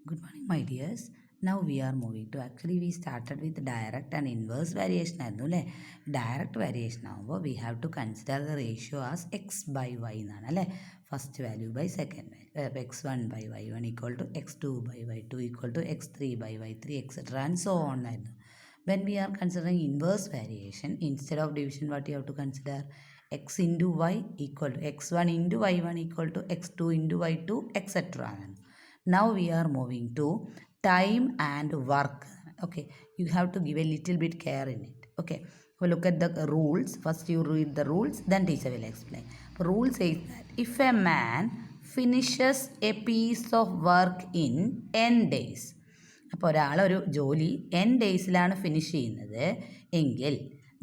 Good morning, my dears. Now we are moving to we started with direct and inverse variation. Direct variation now we have to consider the ratio as x by y. First value by second value. X1 by y1 equal to x2 by y2 equal to x3 by y3, etc. and so on. When we are considering inverse variation, instead of division, what you have to consider? X into y equal to x1 into y1 equal to x2 into y2, etc. Now we are moving to time and work. Okay, you have to give a little bit care in it. Okay, so look at the rules. First you read the rules, then teacher will explain. The rule says that if a man finishes a piece of work in n days, അപ്പോൾ ഒരാളൊരു ജോലി n ഡേയ്സിലാണ് finish ചെയ്യുന്നത് എങ്കിൽ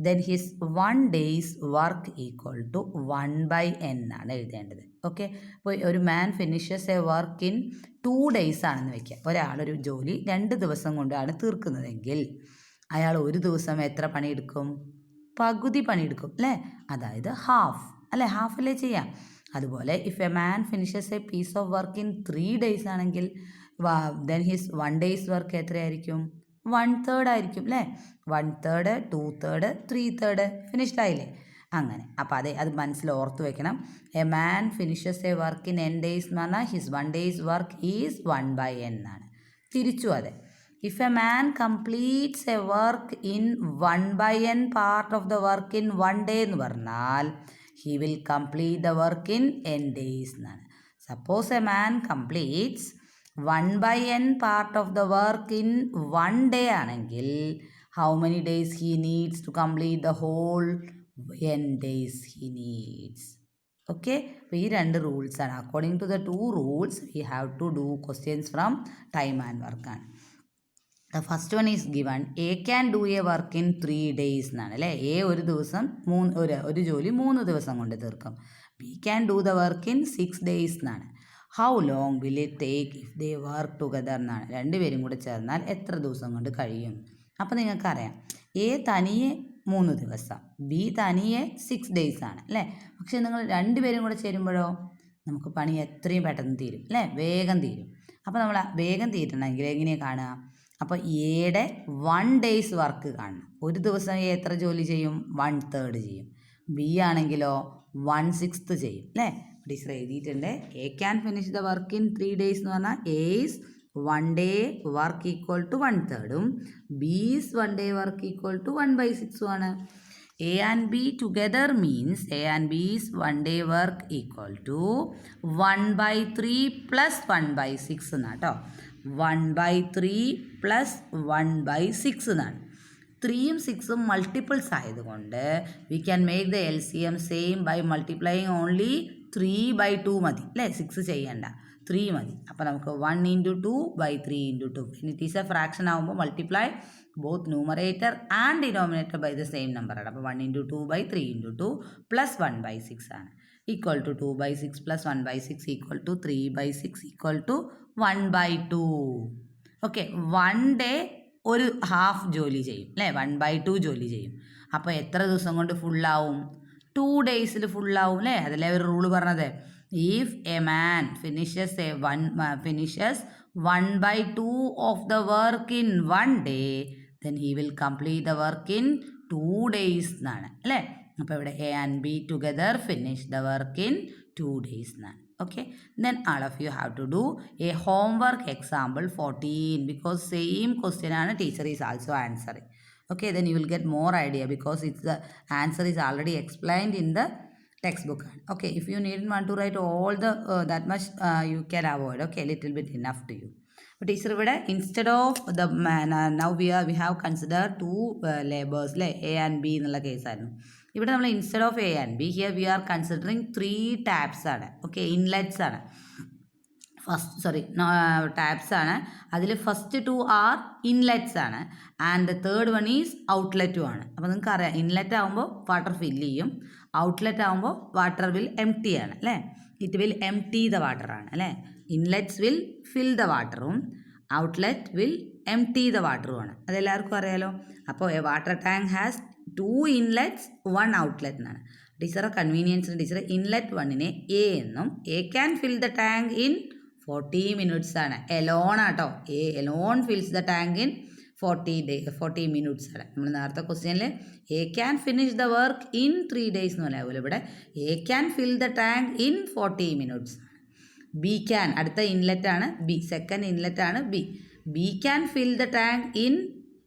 then his 1 day's work equal to 1 by n ആണ് എഴുതേണ്ടത്. Okay, അപ്പോൾ ഒരു man finishes a work in 2 days ആണെന്ന് വയ്ക്കുക. ഒരാളൊരു ജോലി 2 ദിവസം കൊണ്ടാണ് തീർക്കുന്നതെങ്കിൽ അയാൾ ഒരു ദിവസം എത്ര പണിയെടുക്കും? പകുതി പണിയെടുക്കും അല്ലേ, അതായത് ഹാഫ് അല്ലേ, ഹാഫിലേ ചെയ്യാം. അതുപോലെ if a man finishes a piece of work in 3 days ആണെങ്കിൽ then his 1 day's work എത്രയായിരിക്കും? 1/3 ആയിരിക്കും അല്ലേ. 1/3, 2/3, 3/3 ഫിനിഷ്ഡ് ആയില്ലേ. അങ്ങനെ അപ്പോൾ അത് മനസ്സിൽ ഓർത്ത് വെക്കണം. A man finishes a work in n days എന്ന് പറഞ്ഞാൽ his 1 day's work is 1 by n ആണ്. തിരിച്ചു അതെ, if a man completes A work in 1 by n part of the work in 1 day എന്ന് പറഞ്ഞാൽ he will complete the work in n days എന്നാണ്. Suppose a man completes 1 by n part of the work in 1 day ആണെങ്കിൽ how many days he needs to complete the whole n days he needs. Okay, അപ്പോൾ ഈ രണ്ട് rules ആണ്. According to the 2 rules we have to do questions from time and work ആണ്. The first one is given, A can do a work in 3 days എന്നാണ് അല്ലേ. A ഒരു ദിവസം ഒരു ജോലി 3 ദിവസം കൊണ്ട് തീർക്കും. B can do the work in 6 days എന്നാണ്. How long will it take if they work together എന്നാണ്. രണ്ടുപേരും കൂടെ ചേർന്നാൽ എത്ര ദിവസം കൊണ്ട് കഴിയും? അപ്പോൾ നിങ്ങൾക്കറിയാം, എ തനിയെ 3 ദിവസം, ബി തനിയെ 6 days ആണ് അല്ലേ. പക്ഷേ നിങ്ങൾ രണ്ടുപേരും കൂടെ ചേരുമ്പോഴോ നമുക്ക് പണി എത്രയും പെട്ടെന്ന് തീരും അല്ലേ, വേഗം തീരും. അപ്പോൾ നമ്മൾ വേഗം തീരണമെങ്കിൽ എങ്ങനെയാണ് കാണുക? അപ്പോൾ എയുടെ 1 day's വർക്ക് കാണണം. ഒരു ദിവസം എ എത്ര ജോലി ചെയ്യും? 1/3 ചെയ്യും. ബി ആണെങ്കിലോ 1/6 ചെയ്യും അല്ലേ. ടീച്ചർ എഴുതിയിട്ടുണ്ട്, A can finish the work in 3 days എന്ന് പറഞ്ഞാൽ A is 1 day work equal to 1/3 B is 1 day work equal to 1/6 ആണ്. A and B together means A and B is 1 day work equal to 1/3 plus 1/6 എന്നാണ് കേട്ടോ. 1/3 plus 1/6 എന്നാണ്. 3യും 6ഉം multiples ആയതുകൊണ്ട് we can make the LCM same by multiplying only 3/2 മതി അല്ലേ, 6 ചെയ്യണ്ട, 3 മതി. അപ്പോൾ നമുക്ക് 1 × 2/3 × 2. ഇനി ഇറ്റ് ഈസ് എ ഫ്രാക്ഷൻ ആകുമ്പോൾ multiply both numerator and denominator by the same number ആണ്. അപ്പോൾ 1 × 2/3 × 2 പ്ലസ് 1/6 ആണ് equal to 2/6 plus 1/6 equal to 3/6 equal to 1/2. Okay, 1 day ഒരു ഹാഫ് ജോലി ചെയ്യും അല്ലേ, 1/2 ജോലി ചെയ്യും. അപ്പോൾ എത്ര ദിവസം കൊണ്ട് ഫുള്ളാവും? 2 days ഫുള്ളാവും അല്ലേ. അതല്ലേ ഒരു റൂള് പറഞ്ഞത്, if a man finishes 1/2 of the work in 1 day then he will complete the work in 2 days എന്നാണ് അല്ലേ. അപ്പോൾ ഇവിടെ A and B together finish the work in 2 days എന്നാണ്. Okay, then all of you have to do a homework example 14 because same question and teacher is also answering. Okay, then you will get more idea because it's the answer is already explained in the textbook. Okay, if you need want to write all the that much you can avoid. Okay, little bit enough to you. But teacher ഇവിടെ instead of the now we have considered 2 labors അല്ലേ, A and B എന്നുള്ള കേസായിരുന്നു. ഇവിടെ നമ്മൾ instead of A and B here we are considering 3 taps ആണ്. Okay, inlets ആണ്. Taps ആണ്. അതിൽ ഫസ്റ്റ് 2 ആർ ഇൻലെറ്റ്സ് ആണ് and the third one is ഔട്ട്ലെറ്റും ആണ്. അപ്പോൾ നിങ്ങൾക്ക് അറിയാം, ഇൻലെറ്റ് ആകുമ്പോൾ വാട്ടർ ഫില്ല് ചെയ്യും, ഔട്ട്ലെറ്റ് ആകുമ്പോൾ വാട്ടർ വിൽ എംപ്റ്റി ആണ് അല്ലേ. It will empty the water ആണ് അല്ലേ. ഇൻലെറ്റ്സ് വിൽ ഫിൽ ദ വാട്ടറും ഔട്ട്ലെറ്റ് വിൽ എംപ്റ്റി ദ വാട്ടറുമാണ്. അതെല്ലാവർക്കും അറിയാലോ. അപ്പോൾ A water tank has 2 inlets 1 outlet എന്നാണ്. ടീച്ചറെ കൺവീനിയൻസിന് ടീച്ചർ ഇൻലെറ്റ് 1നെ എ എന്നും A can fill the tank in 40 minutes ആണ്. എലോൺ ആട്ടോ, alone fills the tank in 40 minutes ആണ്. നമ്മൾ നേരത്തെ ക്വസ്റ്റ്യനിൽ A can finish the work in 3 days എന്ന് പറയാം. ഇവിടെ A can fill the tank in 40 minutes. B can, അടുത്ത ഇൻലെറ്റ് ആണ് ബി, സെക്കൻഡ് ഇൻലെറ്റ് ആണ് B. B can fill the tank in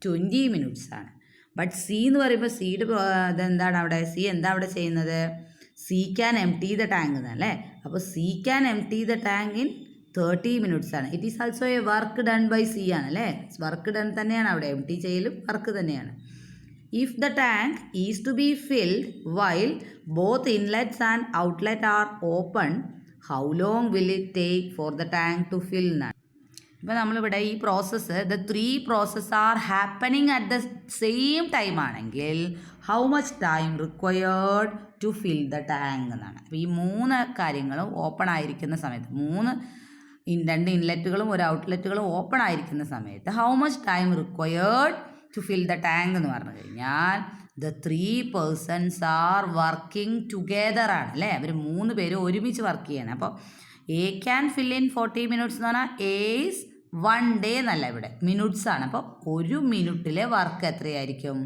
20 minutes ആണ്. ബട്ട് സി എന്ന് പറയുമ്പോൾ സിയുടെ ഇതെന്താണ് അവിടെ, സി എന്താ അവിടെ ചെയ്യുന്നത്, C can empty the tank എന്നല്ലേ. അപ്പോൾ C can empty the tank in 30 minutes ആണ്. It is also a work done by C ആണ് അല്ലേ. വർക്ക് ഡൺ തന്നെയാണ് അവിടെ, എംപ്റ്റി ചെയ്യലും വർക്ക് തന്നെയാണ്. If the tank is to be filled while both inlets and outlet are open, how long will it take for the tank to fill എന്നാണ്. ഇപ്പോൾ നമ്മളിവിടെ ഈ process, the 3 process are happening at the same time ആണെങ്കിൽ how much time required to fill the tank എന്നാണ്. അപ്പോൾ ഈ 3 കാര്യങ്ങളും open ആയിരിക്കുന്ന സമയത്ത്, 2 ഇൻലെറ്റുകളും 1 ഔട്ട്ലെറ്റുകളും ഓപ്പൺ ആയിരിക്കുന്ന സമയത്ത് how much time required to fill the tank എന്ന് പറഞ്ഞു കഴിഞ്ഞാൽ the 3 persons are working together ആണ് അല്ലേ. അവർ 3 പേര് ഒരുമിച്ച് വർക്ക് ചെയ്യണം. അപ്പോൾ A can fill in 40 minutes എന്ന് പറഞ്ഞാൽ എ ഈസ് 1 day എന്നല്ല, ഇവിടെ മിനിറ്റ്സ് ആണ്. അപ്പോൾ 1 മിനിറ്റിലെ വർക്ക് എത്രയായിരിക്കും,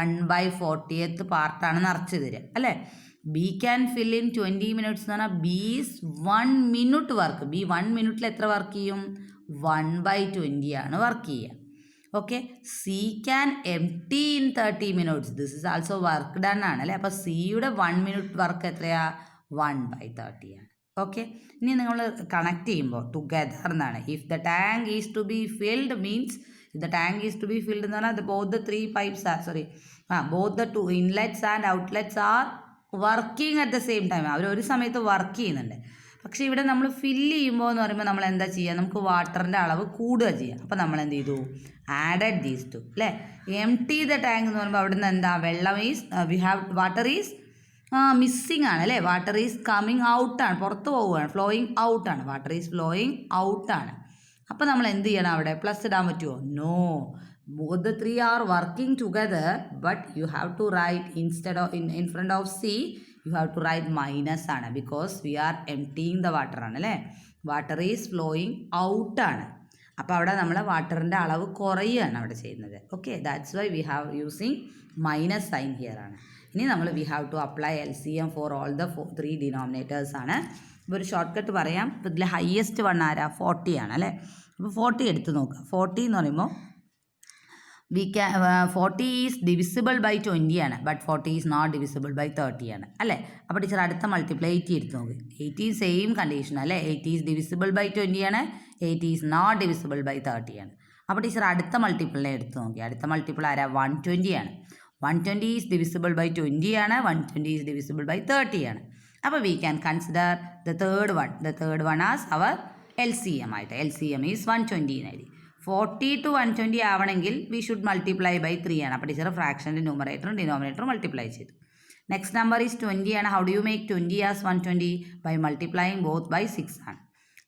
1/40th പാർട്ടാണ് നിറച്ച് തരിക അല്ലേ. B can fill in 20 minutes എന്ന് പറഞ്ഞാൽ B is 1 minute work. B 1 മിനിറ്റിൽ എത്ര വർക്ക് ചെയ്യും, 1/20 ആണ് വർക്ക് ചെയ്യുക. Okay, C can empty in 30 minutes. This is also work done ആണ് അല്ലേ. അപ്പോൾ സിയുടെ 1 minute വർക്ക് എത്രയാ, 1/30 ആണ്. ഓക്കെ, ഇനി നിങ്ങൾ കണക്ട് ചെയ്യുമ്പോൾ ടുഗെദർ എന്നാണ്. If the tank is to be filled means, the tank is to be filled എന്ന് പറഞ്ഞാൽ both the 3 pipes are both the 2 inlets and outlets are working at the same time. അവർ ഒരു സമയത്ത് work ചെയ്യുന്നുണ്ട്. പക്ഷേ ഇവിടെ നമ്മൾ ഫില്ല് ചെയ്യുമ്പോൾ എന്ന് പറയുമ്പോൾ നമ്മൾ എന്താ ചെയ്യുക, നമുക്ക് വാട്ടറിൻ്റെ അളവ് കൂടുക ചെയ്യുക. അപ്പോൾ നമ്മൾ എന്ത് ചെയ്തു, ആഡഡ് ദീസ് 2 അല്ലേ. എംപ്റ്റി ദ ടാങ്ക് എന്ന് പറയുമ്പോൾ അവിടെ നിന്ന് എന്താ, വെള്ളം ഈസ് വാട്ടർ ഈസ് മിസ്സിങ് ആണ് അല്ലേ. വാട്ടർ ഈസ് കമ്മിങ് ഔട്ടാണ്, പുറത്ത് പോവുകയാണ്, ഫ്ലോയിങ് ഔട്ടാണ്. വാട്ടർ ഈസ് ഫ്ലോയിങ് ഔട്ടാണ്. അപ്പോൾ നമ്മൾ എന്ത് ചെയ്യണം, അവിടെ പ്ലസ് ഇടാൻ പറ്റുമോ, no. Both the 3 are working together, but you have to write instead of in front of C you have to write minus ആണ്. Because we are emptying the water ആണ് അല്ലേ. വാട്ടർ ഈസ് ഫ്ലോയിങ് ഔട്ടാണ്. അപ്പോൾ അവിടെ നമ്മൾ വാട്ടറിൻ്റെ അളവ് കുറയുകയാണ് അവിടെ ചെയ്യുന്നത്. Okay, that's why we have using minus sign here ആണ്. ഇനി നമ്മൾ we have to apply LCM for all the 3 denominators ആണ്. ഇപ്പോൾ ഒരു ഷോർട്ട് കട്ട് പറയാം. ഇപ്പോൾ ഇതിൽ ഹയസ്റ്റ് വൺ ആരാ, 40 ആണ് അല്ലേ. അപ്പോൾ 40 എടുത്ത് നോക്കുക. 40 എന്ന് പറയുമ്പോൾ 40 ഈസ് ഡിവിസിബിൾ ബൈ 20 ആണ്, but 40 is not divisible by 30 ആണ് അല്ലേ. അപ്പോൾ ടീച്ചർ അടുത്ത മൾട്ടിപ്ലൈ 80 എടുത്ത് നോക്കി. 80 സെയിം കണ്ടീഷൻ അല്ലേ. 80 ഈസ് ഡിവിസിബിൾ ബൈ 20 ആണ്, 80 ഈസ് നോട്ട് ഡിവിസിബിൾ ബൈ 30 ആണ്. അപ്പോൾ ടീച്ചർ അടുത്ത മൾട്ടിപ്പിളിനെ എടുത്ത് നോക്കി. അടുത്ത മൾട്ടിപ്പിൾ ആരാ, 120 ആണ്. 120 ഈസ് ഡിവിസിബിൾ ബൈ 20 ആണ്, 120 ഈസ് ഡിവിസിബിൾ ബൈ 30 ആണ്. അപ്പോൾ we can consider the third one as our LCM ആയിട്ട്. LCM ഈസ് 120 എന്നായി. 40 to 120 ആവണമെങ്കിൽ വി ഷുഡ് മൾട്ടിപ്ലൈ ബൈ 3 ആണ്. അപ്പോൾ ടീച്ചർ ഫ്രാക്ഷൻ്റെ ന്യൂമറേറ്ററും ഡിനോമിനേറ്ററും മൾട്ടിപ്ലൈ ചെയ്തു. നെക്സ്റ്റ് നമ്പർ ഈസ് 20 ആണ്. How do you make 20 as 120? By multiplying both by 6 ആണ്.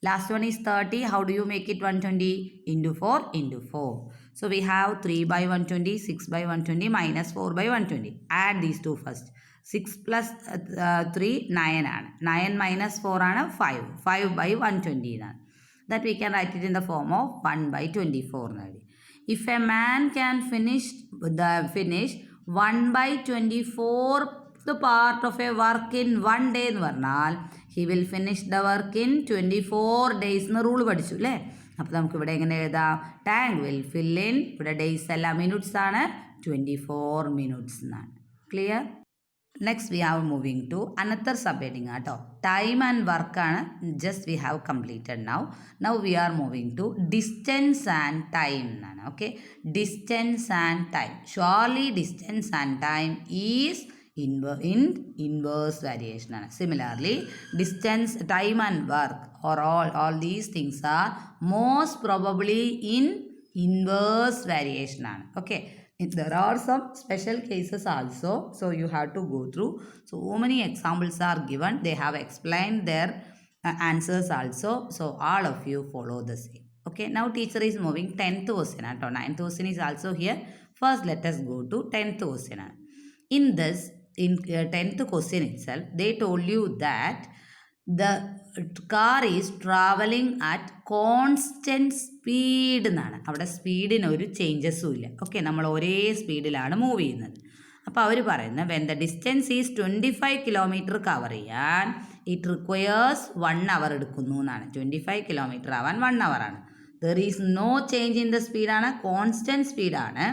Last one is 30. How do you make it 120? Into 4 into 4. So we have 3 by 120, 6 by 120 minus 4 by 120. Add these two first. 6 plus 3, 9 ആണ്. 9 minus 4 ആണ് 5. 5 by 120 ആണ്. That we can write it in the form of 1 by 24. If a man can finish 1 by 24 the part of a work in 1 day എന്ന് പറഞ്ഞാൽ he will finish the work in 24 days എന്ന് rule പഠിച്ചു അല്ലേ. അപ്പോൾ നമുക്ക് ഇവിടെ എങ്ങനെ എഴുതാം, ടാങ്ക് വിൽ ഫിൽ ഇൻ, ഇവിടെ ഡേയ്സ് അല്ല മിനിറ്റ്സ് ആണ്, 24 minutes എന്നാണ്. Clear? Next we have moving to another subheading കേട്ടോ. ടൈം ആൻഡ് വർക്കാണ് just we have completed now we are moving to distance and time എന്നാണ്. Okay, distance and time. Surely distance and time is inverse variation ആണ്. Similarly, distance, time and work or all these things are most probably in inverse variation ആണ്. Okay, there are some special cases also, so you have to go through. So many examples are given, they have explained their answers also, so all of you follow the same. Okay, now teacher is moving 10th question. 9th question is also here. First let us go to 10th question. In 10th question itself, they told you that the car is travelling at constant speed എന്നാണ്. അവിടെ സ്പീഡിന് ഒരു ചേഞ്ചസും ഇല്ല. Okay, നമ്മൾ ഒരേ സ്പീഡിലാണ് move ചെയ്യുന്നത്. അപ്പോൾ അവർ പറയുന്നത് when the distance is 25 kilometre cover ചെയ്യാൻ ഇറ്റ് റിക്വയേഴ്സ് 1 അവർ എടുക്കുന്നു എന്നാണ്. 25 കിലോമീറ്റർ ആവാൻ 1 അവറാണ്. There is no change in the സ്പീഡാണ്, കോൺസ്റ്റൻറ്റ് സ്പീഡാണ്.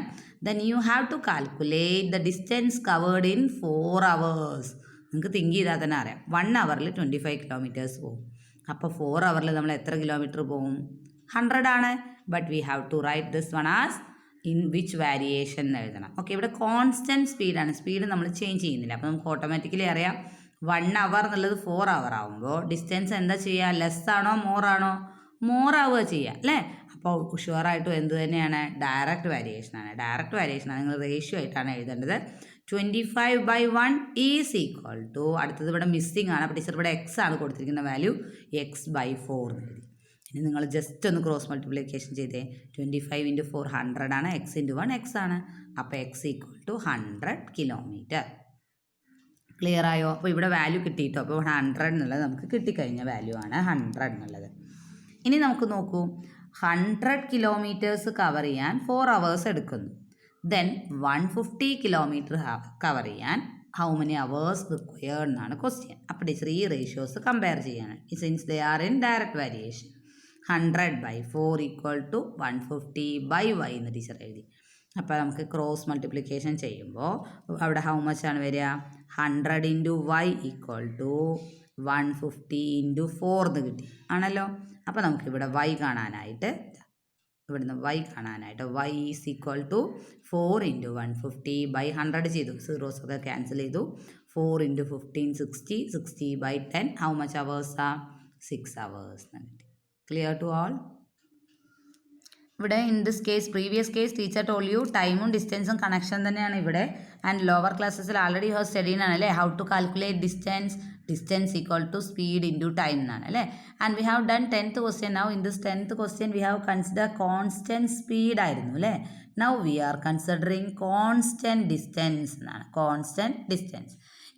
Then you have to calculate the distance covered in 4 hours. നിങ്ങൾക്ക് തിങ്ക് ചെയ്താൽ തന്നെ അറിയാം, 1 അവറിൽ 25 കിലോമീറ്റേഴ്സ് പോകും. അപ്പോൾ 4 അവറിൽ നമ്മൾ എത്ര കിലോമീറ്റർ പോകും? 100 ആണ്. But we have to write this one as in which variation എന്ന് എഴുതണം. ഓക്കെ, ഇവിടെ കോൺസ്റ്റൻറ്റ് സ്പീഡാണ്, സ്പീഡ് നമ്മൾ ചേഞ്ച് ചെയ്യുന്നില്ല. അപ്പോൾ നമുക്ക് ഓട്ടോമാറ്റിക്കലി അറിയാം 1 അവർ എന്നുള്ളത് 4 അവർ ആകുമ്പോൾ ഡിസ്റ്റൻസ് എന്താ ചെയ്യുക? ലെസ് ആണോ മോർ ആണോ? മോർ ആവുക ചെയ്യുക അല്ലേ? അപ്പോൾ ഷുവറായിട്ടും എന്ത് തന്നെയാണ്? ഡയറക്റ്റ് വാരിയേഷനാണ്. ഡയറക്റ്റ് വാരിയേഷനാണ്, നിങ്ങൾ റേഷ്യോ ആയിട്ടാണ് എഴുതേണ്ടത്. 25/1 ഈസ് ഈക്വൽ ടു, അടുത്തത് ഇവിടെ മിസ്സിംഗ് ആണ്. അപ്പോൾ ടീച്ചർ ഇവിടെ എക്സ് ആണ് കൊടുത്തിരിക്കുന്ന വാല്യൂ, x/4 എന്ന് എഴുതി. ഇനി നിങ്ങൾ ജസ്റ്റ് ഒന്ന് ക്രോസ് മൾട്ടിപ്ലിക്കേഷൻ ചെയ്തേ. 25 × 4 100 ആണ്, x × 1 x ആണ്. അപ്പോൾ x = 100 കിലോമീറ്റർ. ക്ലിയർ ആയോ? അപ്പോൾ ഇവിടെ വാല്യൂ കിട്ടിയിട്ടോ. അപ്പോൾ 100 എന്നുള്ളത് നമുക്ക് കിട്ടിക്കഴിഞ്ഞ വാല്യൂ ആണ് 100 എന്നുള്ളത്. ഇനി നമുക്ക് നോക്കൂ, 100 കിലോമീറ്റേഴ്സ് കവർ ചെയ്യാൻ 4 അവേഴ്സ് എടുക്കുന്നു. ദെൻ 150 കിലോമീറ്റർ കവർ ചെയ്യാൻ ഹൗ മെനി അവേഴ്സ് റിക്വയർഡ് എന്നാണ് ക്വസ്റ്റ്യൻ. അപ്പോൾ ടീച്ചർ ഈ റേഷ്യോസ് കമ്പയർ ചെയ്യാണ്. Since they are in direct variation. 100/4 = 150/y എന്ന് ടീച്ചർ എഴുതി. അപ്പോൾ നമുക്ക് ക്രോസ് മൾട്ടിപ്ലിക്കേഷൻ ചെയ്യുമ്പോൾ അവിടെ ഹൗ മച്ച് ആണ് വരിക? 100 × y = 150 × 4 എന്ന് കിട്ടി ആണല്ലോ. അപ്പോൾ നമുക്കിവിടെ y കാണാനായിട്ട് ഇവിടുന്ന് y കാണാനായിട്ട് y ഈസ് ഈക്വൽ ടു 4 × 150/100 ചെയ്തു. സീറോസ് ഒക്കെ ക്യാൻസൽ ചെയ്തു. 4 × 15 60, 60/10 ഹൗ മച്ച് അവേഴ്സാ? 6 അവേഴ്സ് എന്ന് കിട്ടി. Clear to all? ഇവിടെ in this case, previous case teacher told you ടൈമും ഡിസ്റ്റൻസും കണക്ഷൻ തന്നെയാണ് ഇവിടെ. ആൻഡ് ലോവർ ക്ലാസ്സസിൽ ആൾറെഡി ഹാവ് സ്റ്റഡീഡ് ആണ് അല്ലേ, how to calculate distance equal to speed into time എന്നാണ് അല്ലേ. And we have done 10th question. Now in this 10th question we have consider constant speed ആയിരുന്നു അല്ലേ. Now we are considering constant distance എന്നാണ്. Constant distance.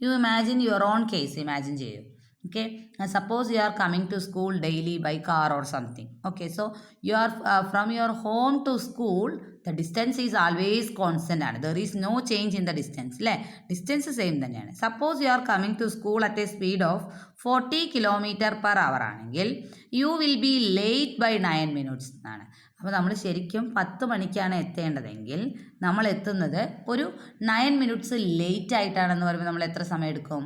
You imagine your own case, imagine ചെയ്യൂ. Okay, suppose you are coming to school daily by car or something. Okay, so you are from your home to school, the distance is always constant ആണ്. There is no change in the distance അല്ലേ. Distance same തന്നെയാണ്. Suppose you are coming to school at a speed of 40 km/h ആണെങ്കിൽ you will be late by 9 minutes എന്നാണ്. അപ്പോൾ നമ്മൾ ശരിക്കും 10 മണിക്കാണ് എത്തേണ്ടതെങ്കിൽ നമ്മൾ എത്തുന്നത് ഒരു 9 minutes ലേറ്റ് ആയിട്ടാണെന്ന് പറയുമ്പോൾ നമ്മൾ എത്ര സമയം എടുക്കും?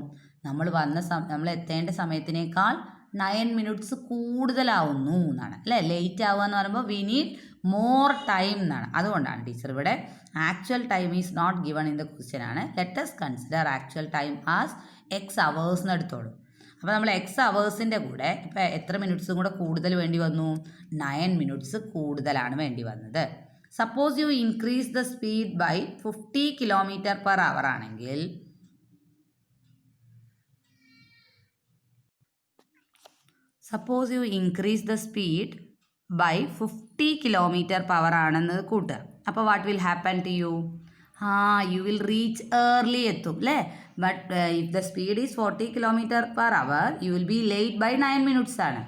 നമ്മൾ എത്തേണ്ട സമയത്തിനേക്കാൾ 9 minutes കൂടുതലാവുന്നു എന്നാണ് അല്ലേ. ലേറ്റ് ആവുക എന്ന് പറയുമ്പോൾ വി നീഡ് മോർ ടൈം എന്നാണ്. അതുകൊണ്ടാണ് ടീച്ചർ ഇവിടെ actual time is not given in the question ആണ്. Let us consider actual time as X hours എന്ന് എടുത്തോളൂ. അപ്പോൾ നമ്മൾ എക്സ് അവേഴ്സിൻ്റെ കൂടെ ഇപ്പോൾ എത്ര മിനിറ്റ്സും കൂടെ കൂടുതൽ വേണ്ടി വന്നു? 9 minutes കൂടുതലാണ് വേണ്ടി വന്നത്. Suppose you increase the speed by 50 km/h ആണെങ്കിൽ suppose you increase the speed by 50 km/h ആണെന്ന് കൂട്ടുക. അപ്പോൾ what will happen to you? You will reach early എത്തും അല്ലേ. But if the speed is 40 km/h you will be late by 9 minutes ആണ്.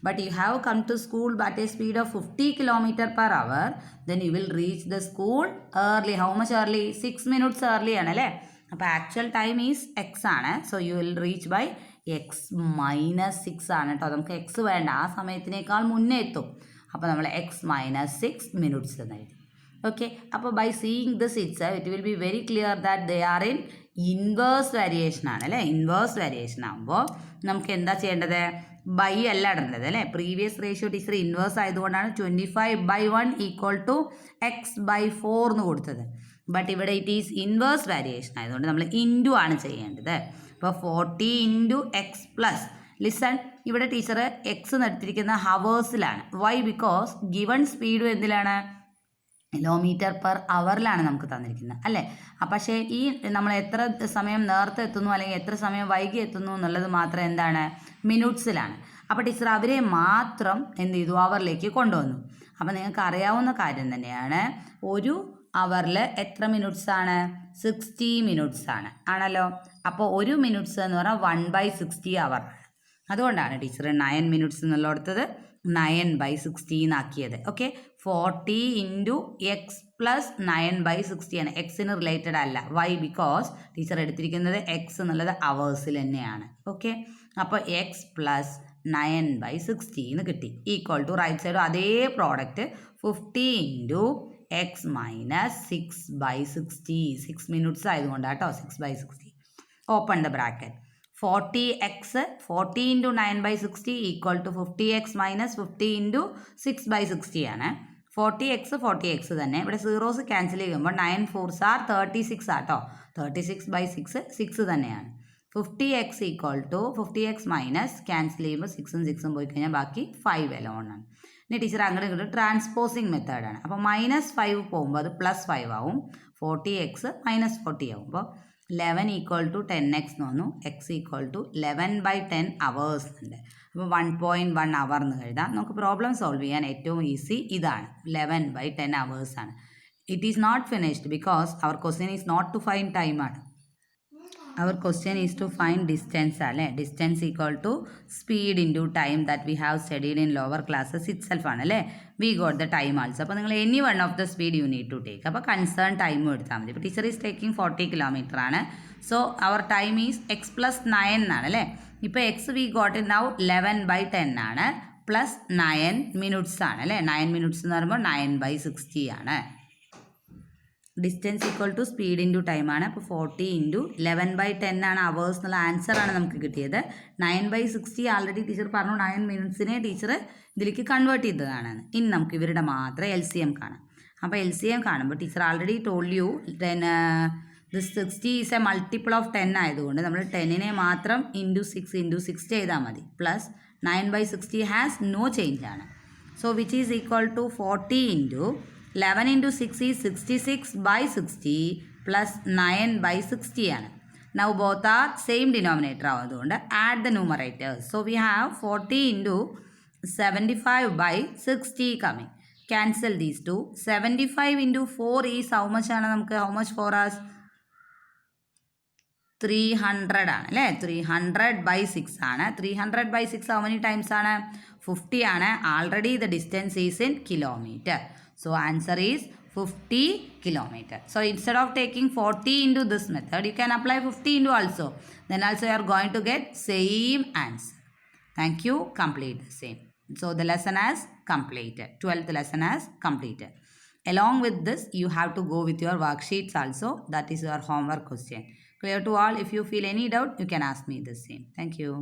But you have come to school at a speed of 50 km/h then you will reach the school early. How much early? 6 minutes early ആണ് അല്ലേ. അപ്പോൾ actual time is x ആണ്. So you will reach by x-6 ആണ് കേട്ടോ. നമുക്ക് X വേണ്ട, ആ സമയത്തിനേക്കാൾ മുന്നേ എത്തും. അപ്പോൾ നമ്മൾ x-6 minutes എന്ന് എഴുതി. ഓക്കെ, അപ്പോൾ by seeing this it will be very clear that they are in inverse variation ആണ് അല്ലേ. ഇൻവേഴ്സ് വേരിയേഷൻ ആകുമ്പോൾ നമുക്ക് എന്താ ചെയ്യേണ്ടത്? ബൈ അല്ല ഇടേണ്ടത് അല്ലേ. പ്രീവിയസ് റേഷ്യോ ടീച്ചർ ഇൻവേഴ്സ് ആയതുകൊണ്ടാണ് 25/1 = x/4 എന്ന് കൊടുത്തത്. ബട്ട് ഇവിടെ ഇറ്റ് ഈസ് ഇൻവേഴ്സ് വേരിയേഷൻ ആയതുകൊണ്ട് നമ്മൾ ഇൻറ്റു ആണ് ചെയ്യേണ്ടത്. അപ്പോൾ 40 × x+. ലിസൺ, ഇവിടെ ടീച്ചർ എക്സ് എടുത്തിരിക്കുന്ന ഹവേഴ്സിലാണ്. വൈ? ബിക്കോസ് ഗിവൺ സ്പീഡും എന്തിലാണ്? km/h നമുക്ക് തന്നിരിക്കുന്നത് അല്ലേ. പക്ഷേ ഈ നമ്മൾ എത്ര സമയം നേരത്തെ എത്തുന്നു അല്ലെങ്കിൽ എത്ര സമയം വൈകി എത്തുന്നു എന്നുള്ളത് മാത്രം എന്താണ്? മിനിറ്റ്സിലാണ്. അപ്പോൾ ടീച്ചർ അവരെ മാത്രം എന്ത് ചെയ്തു? അവറിലേക്ക് കൊണ്ടുവന്നു. അപ്പോൾ നിങ്ങൾക്ക് അറിയാവുന്ന കാര്യം തന്നെയാണ്, ഒരു അവറിൽ എത്ര മിനിറ്റ്സ് ആണ്? 60 minutes ആണ് ആണല്ലോ. അപ്പോൾ ഒരു മിനിറ്റ്സ് എന്ന് പറഞ്ഞാൽ 1/60 hour ആണ്. അതുകൊണ്ടാണ് ടീച്ചർ 9 മിനിറ്റ്സ് എന്നുള്ളടത്തത് 9/16 ആക്കിയത്. ഓക്കെ, 40 ഇൻറ്റു എക്സ് പ്ലസ് 9/60 ആണ്. എക്സിന് റിലേറ്റഡ് അല്ല. വൈ? ബിക്കോസ് ടീച്ചർ എടുത്തിരിക്കുന്നത് എക്സ് എന്നുള്ളത് അവേഴ്സിൽ തന്നെയാണ്. ഓക്കെ, അപ്പോൾ എക്സ് പ്ലസ് 9/60 എന്ന് കിട്ടി. ഈക്വൽ ടു റൈറ്റ് സൈഡും അതേ product 50 into x minus 6/60. 6 minutes ആയതുകൊണ്ടാണ് കേട്ടോ 6/60. Open the bracket. 40x 40 into 9/60 equal to 50x minus 50 into 6/60 ആണ്. 40x തന്നെ. ഇവിടെ സീറോസ് ക്യാൻസൽ ചെയ്യുമ്പോൾ 9 4s are 36 ആട്ടോ. 36/6 6 തന്നെയാണ്. 50x equal to 50x minus cancel ചെയ്യുമ്പോൾ 6ഉം 6ഉം പോയി കഴിഞ്ഞാൽ ബാക്കി 5 എലോൺ ആണ്. ഇനി ടീച്ചർ അങ്ങോട്ട് ഇങ്ങോട്ട് ട്രാൻസ്പോസിങ് മെത്തേഡാണ്. അപ്പോൾ -5 പോകുമ്പോൾ അത് +5 ആവും. 40x മൈനസ് 40 ആവും. അപ്പോൾ 11 ഈക്വൽ ടു 10x എന്ന് വന്നു. എക്സ് ഈക്വൽ ടു 11/10 അവേഴ്സ് ഉണ്ട്. അപ്പോൾ 1.1 അവർ എന്ന് എഴുതാം. നമുക്ക് പ്രോബ്ലം സോൾവ് ചെയ്യാൻ ഏറ്റവും ഈസി ഇതാണ്. 11/10 അവേഴ്സ് ആണ്. It is not finished because our question is not to find time ആണ്. Our question is to find distance അല്ലേ. Distance equal to speed into time that we have studied in lower classes itself ആണ് അല്ലേ. We got the time also. അപ്പോൾ നിങ്ങൾ any one of the speed you need to take. അപ്പോൾ concern ടൈമും എടുത്താൽ മതി. ഇപ്പോൾ ടീച്ചർ ഈസ് ടേക്കിംഗ് 40 കിലോമീറ്റർ ആണ്. So our time is x plus 9 എന്നാണ് അല്ലേ. ഇപ്പോൾ x we got in now 11/10 ആണ് പ്ലസ് 9 മിനിറ്റ്സ് ആണ് അല്ലേ. 9 മിനിറ്റ്സ് എന്ന് പറയുമ്പോൾ 9/60 ആണ്. Distance equal to speed into time ആണ്. അപ്പോൾ 40 ഇൻറ്റു 11/10 ആണ് അവേഴ്സ് എന്നുള്ള ആൻസർ ആണ് നമുക്ക് കിട്ടിയത്. 9/60 ആൾറെഡി ടീച്ചർ പറഞ്ഞു 9 മിനിറ്റ്സിനെ ടീച്ചർ ഇതിലേക്ക് കൺവേർട്ട് ചെയ്തതാണ്. ഇനി നമുക്ക് ഇവരുടെ മാത്രം LCM കാണാം. അപ്പോൾ LCM കാണുമ്പോൾ teacher already told you this 60 is a multiple of 10 ആയതുകൊണ്ട് നമ്മൾ 10നെ മാത്രം ഇൻറ്റു 6 ചെയ്താൽ മതി. പ്ലസ് 9/60 ഹാസ് നോ ചേഞ്ച് ആണ്. So which is equal to 40 into 11 into 6 is 66/60 plus 9/60 ആണ്. Now both are same denominator ആവുന്നതുകൊണ്ട് add the numerators. So we have 40 into 75/60 coming. Cancel these two. 75 into 4 is how much ആണ് നമുക്ക്? How much for us? 300 ആണ് അല്ലേ. 300/6 ആണ്. 300/6 how many times ആണ്? 50 ആണ്. Already the distance is in kilometre. So answer is 50 kilometer. So instead of taking 40 into this method, you can apply 50 into also. Then also you are going to get same answer. Thank you. Complete the same. So the lesson has completed. 12th lesson has completed. Along with this, you have to go with your worksheets also. That is your homework question. Clear to all? If you feel any doubt, you can ask me the same. Thank you.